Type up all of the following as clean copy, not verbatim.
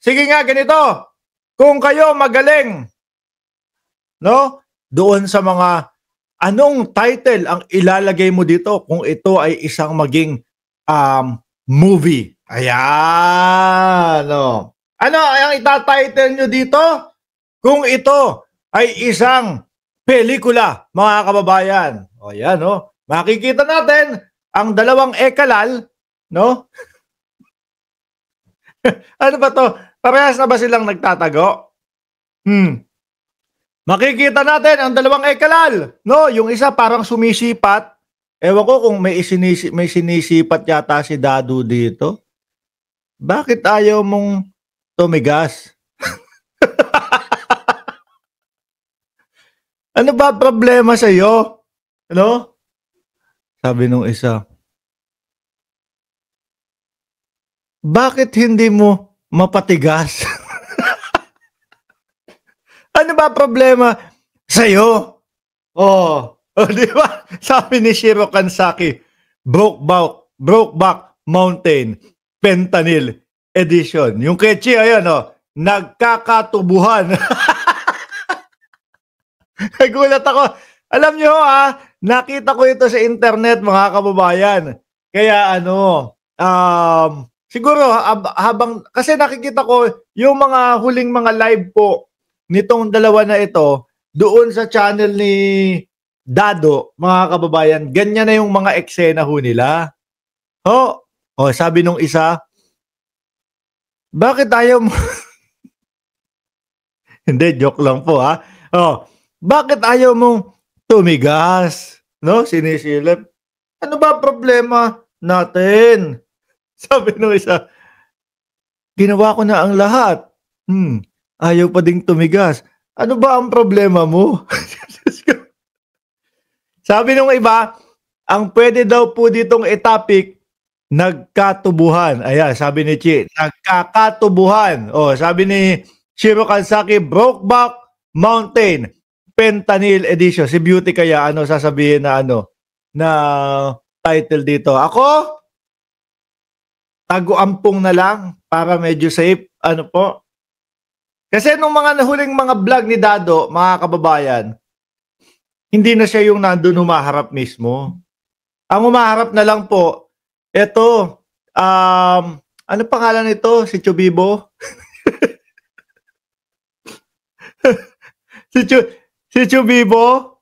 sige nga ganito, kung kayo magaling, no? Doon sa mga anong title ang ilalagay mo dito kung ito ay isang maging movie? Ayan, no. Ano ang itatitle nyo dito? Kung ito ay isang pelikula, mga kababayan. O yan, no? Makikita natin ang dalawang ekalal, no? Ano ba to? Parehas na ba silang nagtatago? Makikita natin ang dalawang ekalal, no? Yung isa parang sumisipat. Ewan ko kung may sinisipat yata si Dadu dito. Bakit ayaw mong tumigas? Ano ba problema sa iyo? Ano? Sabi nung isa, bakit hindi mo mapatigas? Ano ba problema sa iyo? Oh, di ba? Sabi ni Shiro Kansaki, Brokeback Mountain Fentanyl Edition. Yung Kechi, ayan, nagkakatubuhan. Nagulat ako. Alam nyo, nakita ko ito sa internet, mga kababayan. Kaya siguro habang, kasi nakikita ko yung mga huling mga live po nitong dalawa na ito, doon sa channel ni Dado, mga kababayan, ganyan na yung mga eksena ho nila. Sabi nung isa, bakit ayaw mo? Hindi, joke lang po bakit ayaw mong tumigas? No? Sinisilip. Ano ba problema natin? Sabi nung isa, ginawa ko na ang lahat. Ayaw pa ding tumigas. Ano ba ang problema mo? Sabi nung iba, ang pwede daw po ditong topic, nagkatubuhan. Ayan, sabi ni Chi, nagkakatubuhan. Sabi ni Shiro Kansaki, Brokeback Mountain Fentanyl Edition. Si Beauty kaya sasabihin na na title dito. Ako, tago-ampong na lang para medyo safe. Po? Kasi nung mga nahuling mga vlog ni Dado, mga kababayan, hindi na siya yung nandun humaharap mismo. Ang humaharap na lang po, eto, ano pangalan nito? Si Chubibo? Si Chubibo?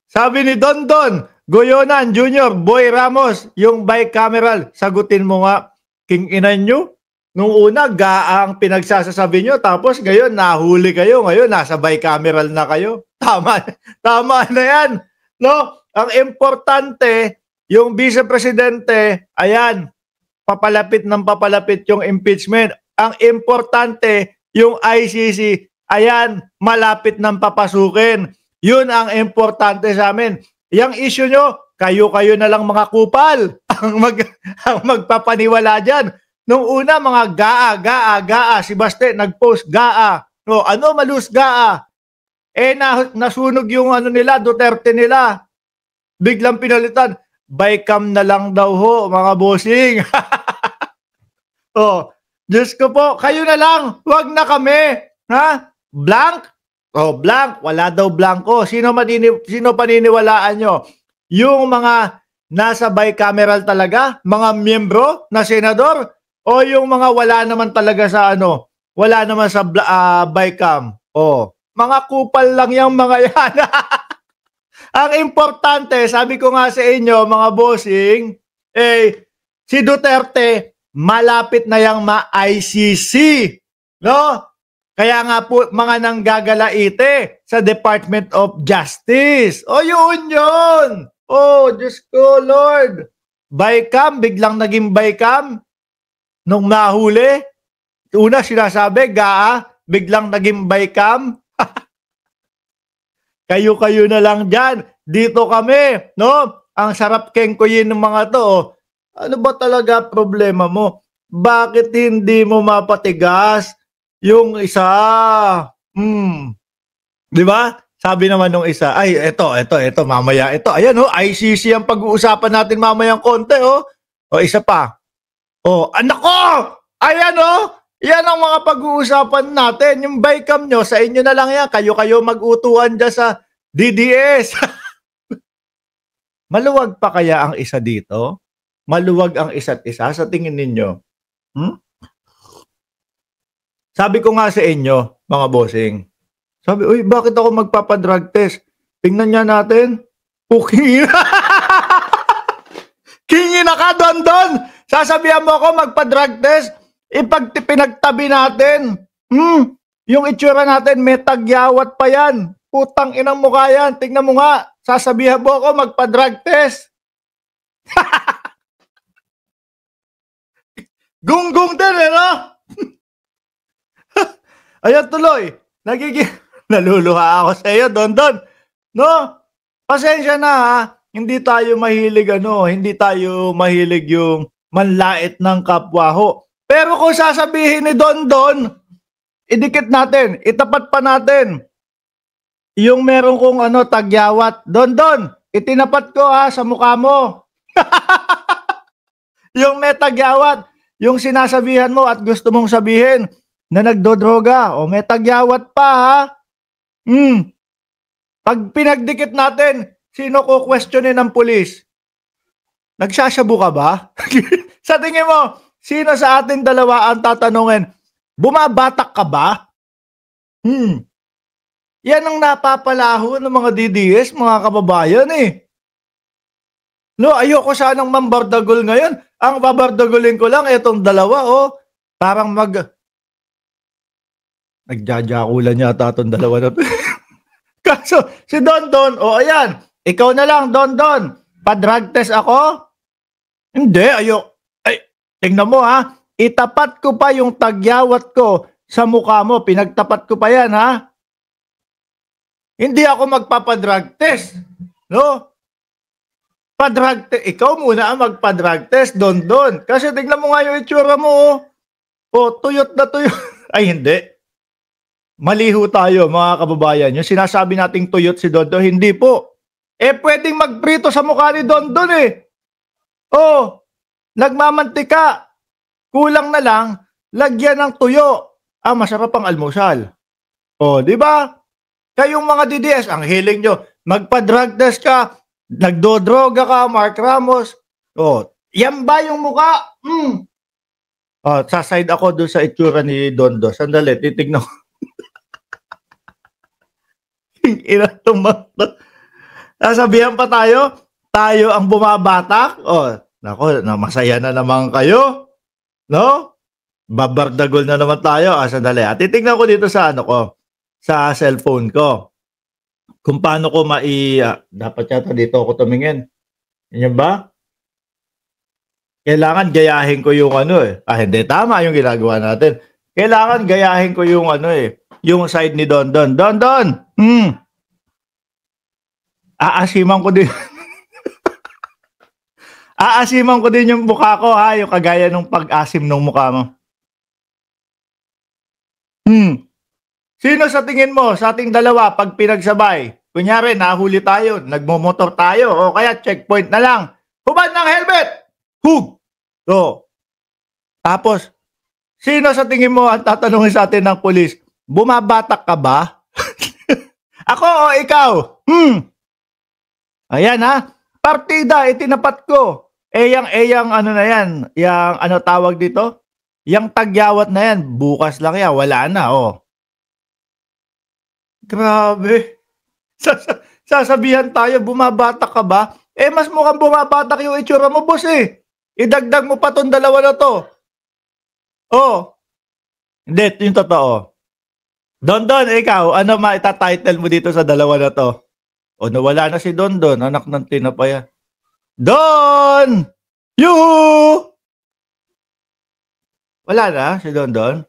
Sabi ni Dondon, Goyonan Jr., Boy Ramos, yung bicameral, sagutin mo nga, king inan nyo. Nung una, gaang pinagsasasabi nyo, tapos ngayon, nahuli kayo, ngayon, nasa bicameral na kayo. Tama na yan. No? Ang importante, yung vice-presidente, ayan, papalapit yung impeachment. Ang importante, yung ICC, ayan, malapit ng papasukin. Yun ang importante sa amin. Yung issue nyo, kayo-kayo na lang mga kupal ang magpapaniwala dyan. Nung una, mga gaa. Si Baste, nag-post, gaa. No, malus gaa? Nasunog yung nila, Duterte nila. Biglang pinalitan. Bycam na lang daw ho, mga bossing. Diyos ko po, kayo na lang. Wag na kami. Ha? Blank? Blank. Wala daw blanco. Sino paniniwalaan nyo? Yung mga nasa bicameral talaga? Mga miyembro na senador? O yung mga wala naman talaga sa wala naman sa bicam? Mga kupal lang yung mga yan. Ang importante, sabi ko nga sa inyo, mga bossing, si Duterte, malapit na yung ma-ICC. No? Kaya nga po, mga nanggagalaite sa Department of Justice. Yun. Diyos ko, Lord. Bicam, biglang naging bicam. Nung nahuli, una sinasabi, gaa, biglang naging bicam. Kayo-kayo na lang dyan. Dito kami, no? Ang sarap kengkoyin ng mga to. Ano ba talaga problema mo? Bakit hindi mo mapatigas yung isa? Di ba? Sabi naman nung isa, ay, eto, mamaya, ito. Ayan, ICC ang pag-uusapan natin mamayang konti, isa pa. Anak ko! Ayan, Yan ang mga pag-uusapan natin. Yung bycam nyo, sa inyo na lang yan. Kayo-kayo mag-utuan dyan sa DDS. Maluwag pa kaya ang isa dito? Maluwag ang isa't isa sa tingin ninyo? Hmm? Sabi ko nga sa inyo, mga bossing, sabi, uy, bakit ako magpapadrug test? Tingnan niya natin. Puking Kingi na ka, Don. Sasabihan mo ako magpa-drug test. Pinagtabi natin. Yung itsura natin, may tagyawat pa yan. Putang inang mukha yan. Tingnan mo nga. Sasabihan mo ako magpa-drug test. Gunggong din, no? Ayan tuloy. Naluluha ako sa iyo, Don. No? Pasensya na, ha? Hindi tayo mahilig hindi tayo mahilig yung manlait ng kapwa ho. Pero kung sasabihin ni Don, idikit natin, itapat pa natin. Yung meron kong tagyawat, Don, itinapat ko sa mukha mo. Yung may tagyawat, yung sinasabihan mo at gusto mong sabihin na nagdodroga, o may tagyawat pa, ha? Pag pinagdikit natin, sino ko questionin ng pulis? Nagsasyabu ka ba? Sa tingin mo, sino sa atin dalawa ang tatanungin, bumabatak ka ba? Yan ang napapalaho ng mga DDS, mga kababayan eh. No, ayoko sanang mambardagol ngayon. Ang babardagolin ko lang, itong dalawa, parang nagjajakulan yata itong dalawa na to. Kaso, si Don, ayan, ikaw na lang, Don, pa-drug test ako? Hindi, tingnan mo ha, itapat ko pa yung tagyawat ko sa mukha mo, pinagtapat ko pa yan ha. Hindi ako magpapadrug test, no? Ikaw muna ang magpa-drug test, Don. Kasi tingnan mo nga yung itsura mo, tuyot na tuyot. Ay, hindi. Maliho tayo, mga kababayan. Yung sinasabi nating tuyot si Don, hindi po. Pwedeng magprito sa mukha ni Don eh. Nagmamantika. Kulang na lang, lagyan ng tuyo. Masarap ang almusal. Di ba? Kayong mga DDS, ang hiling nyo, magpa-drug test ka, nagdodroga ka, Mark Ramos. Yan ba yung mukha? Saside ako doon sa itsura ni Don. Sandali, titignan ko. Sasabihan pa tayo ang bumabatak. Nako, masaya na naman kayo. No? Babardagol na naman tayo. Sandali. Titignan ko dito sa sa cellphone ko. Kung paano ko dapat yata dito ako tumingin. Yan ba? Kailangan gayahin ko yung hindi, tama yung ginagawa natin. Kailangan gayahin ko yung yung side ni Don. Don. Aasiman ko din. Aasiman ko din yung mukha ko ha, yung kagaya ng pag-asim ng mukha mo. Sino sa tingin mo sa ating dalawa pag pinagsabay? Kunyari, nahuli tayo, nagmomotor tayo, o kaya checkpoint na lang. Hubad ng helmet! Hug! Tapos, sino sa tingin mo ang tatanungin sa atin ng pulis? Bumabatak ka ba? Ako o ikaw? Ayan ha. Partida, itinapat ko. Yang na yan. Yang tawag dito? Yang tagyawat na yan. Bukas lang yan. Wala na, Grabe. Sasabihan tayo, bumabatak ka ba? Mas mukhang bumabatak yung itsura mo, boss eh. Idagdag mo pa tong dalawa na to. Hindi, yung totoo. Don, ikaw, ano maitatitle mo dito sa dalawa na to? Nawala na si Don, anak ng tinapaya. Don! Yuhu! Wala na si Don.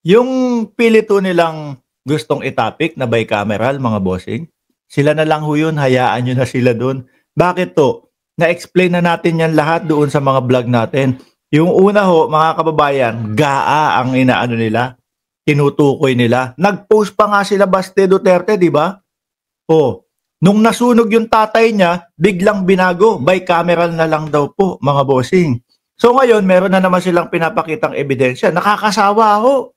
Yung pilito nilang gustong itapik na bicameral, mga bossing, sila na lang ho yun, hayaan nyo na sila doon. Bakit to? Na-explain na natin yan lahat doon sa mga vlog natin. Yung una ho, mga kababayan, GAA ang inaano nila, tinutukoy nila. Nag-post pa nga sila Baste Duterte, di ba? Nung nasunog yung tatay niya, biglang binago, bicameral na lang daw po, mga bossing. So ngayon, meron na naman silang pinapakitang ebidensya. Nakakasawa ho.